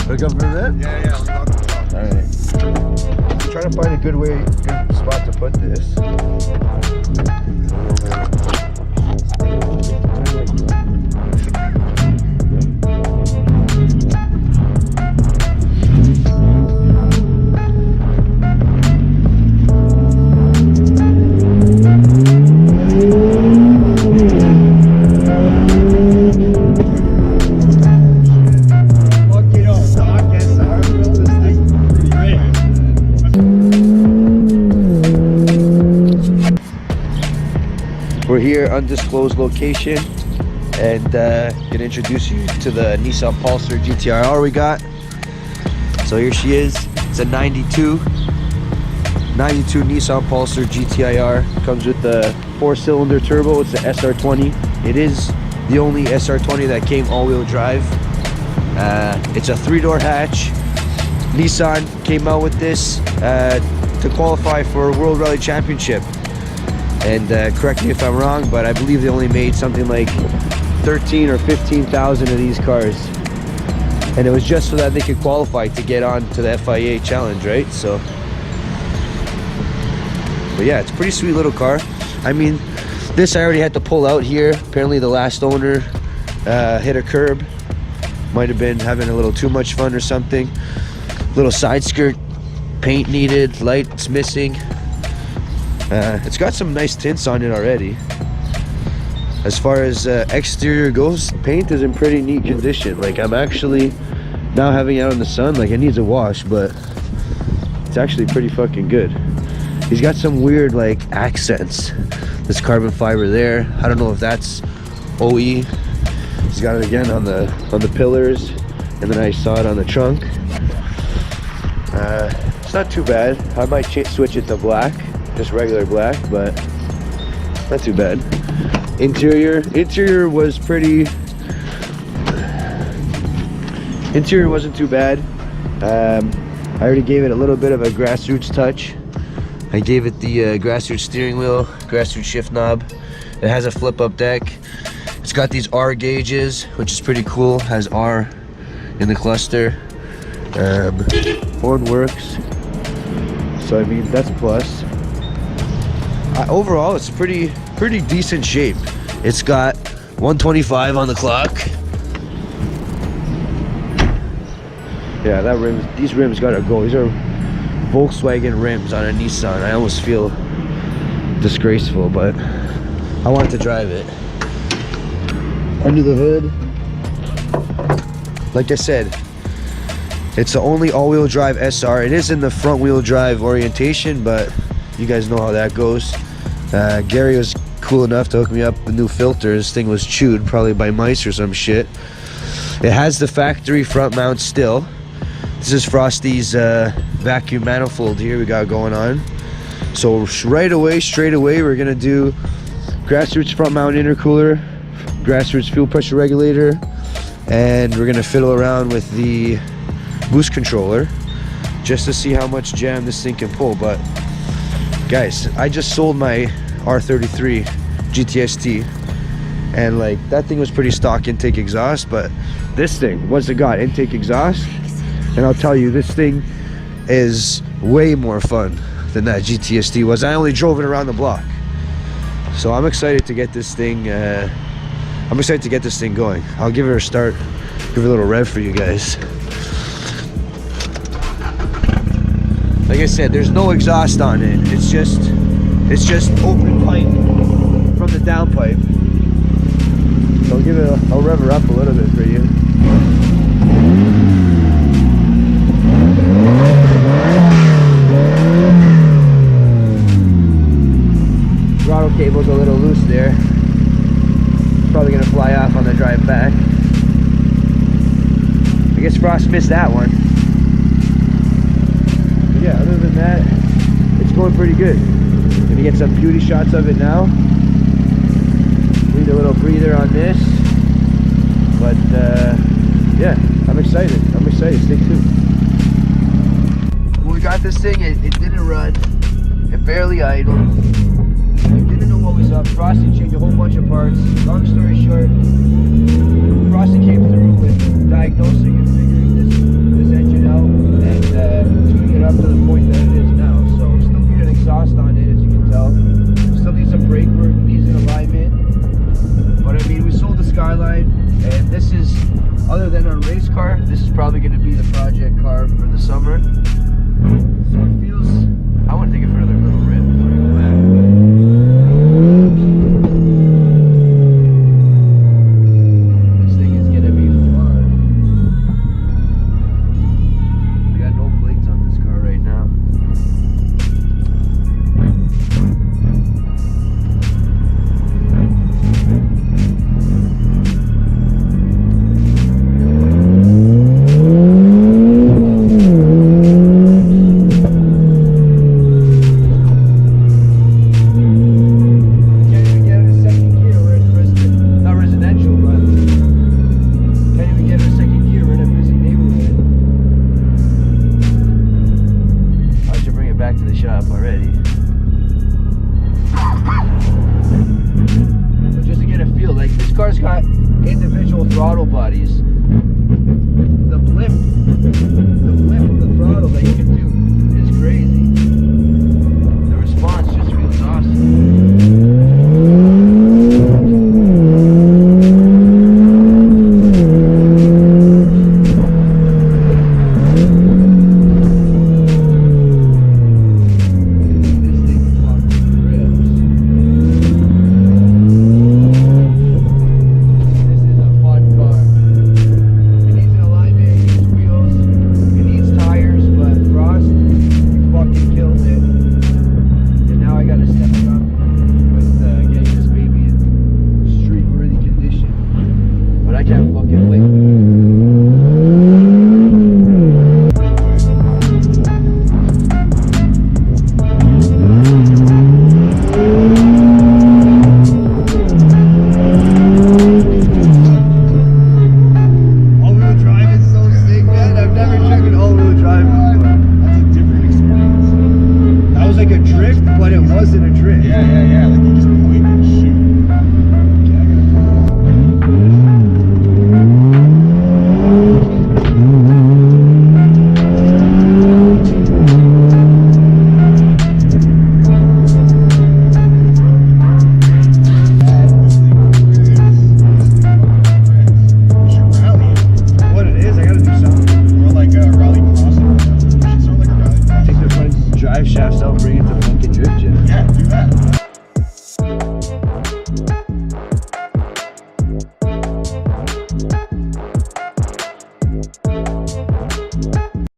Look up for a bit? Yeah. Alright. I'm trying to find a good spot to put this. We're here, undisclosed location, and gonna introduce you to the Nissan Pulsar GTIR we got. So here she is. It's a 92 Nissan Pulsar GTIR. Comes with the 4-cylinder turbo. It's the SR20. It is the only SR20 that came all-wheel drive. It's a 3-door hatch. Nissan came out with this to qualify for a World Rally Championship. And correct me if I'm wrong, but I believe they only made something like 13 or 15,000 of these cars. And it was just so that they could qualify to get on to the FIA challenge, right? So, but yeah, it's a pretty sweet little car. I mean, this I already had to pull out here. Apparently the last owner hit a curb. Might have been having a little too much fun or something. Little side skirt paint needed, lights missing. It's got some nice tints on it already. As far as exterior goes, paint is in pretty neat condition. Like, I'm actually now having it out in the sun, like, it needs a wash, but it's actually pretty fucking good. He's got some weird like accents. This carbon fiber there, I don't know if that's OE. He's got it again on the pillars, and then I saw it on the trunk. It's not too bad. I might switch it to black, just regular black, but not too bad. Interior was pretty. Interior wasn't too bad. I already gave it a little bit of a grassroots touch. I gave it the grassroots steering wheel, grassroots shift knob. It has a flip-up deck. It's got these R gauges, which is pretty cool. Has R in the cluster. Horn works. So I mean, that's a plus. Overall, it's pretty decent shape. It's got 125 on the clock. Yeah, these rims gotta go. These are Volkswagen rims on a Nissan. I almost feel disgraceful, but I wanted to drive it. Under the hood, like I said, it's the only all-wheel drive SR. It is in the front-wheel drive orientation, but you guys know how that goes. Gary was cool enough to hook me up with new filters. This thing was chewed probably by mice or some shit. It has the factory front mount still. This is Frosty's vacuum manifold here we got going on. So straight away, we're gonna do grassroots front mount intercooler, grassroots fuel pressure regulator, and we're gonna fiddle around with the boost controller just to see how much jam this thing can pull. But guys, I just sold my R33 GTST, and like, that thing was pretty stock intake exhaust, but this thing, once it got intake exhaust, and I'll tell you, this thing is way more fun than that GTST was. I only drove it around the block. So I'm excited to get this thing going. I'll give it a start, give it a little rev for you guys. Like I said, there's no exhaust on it. It's just open pipe from the downpipe. So I'll rev her up a little bit for you. Throttle cable's a little loose there. It's probably gonna fly off on the drive back. I guess Frost missed that one. But yeah, other than that, it's going pretty good. Gonna get some beauty shots of it now. Need a little breather on this. But yeah, I'm excited. Stay tuned. When we got this thing, it didn't run. It barely idled. Didn't know what was up. Frosty changed a whole bunch of parts. Long story short, Frosty came through with diagnosing and figuring this project car for the summer. So it feels, I want to take it for another little rip before I go back. This thing is gonna be fun. I got no plates on this car right now. Car's got individual throttle bodies. The blip of the throttle that you can do is crazy. The response just feels awesome. Drive shafts out, bring it to fucking drift jet. Yeah, do that.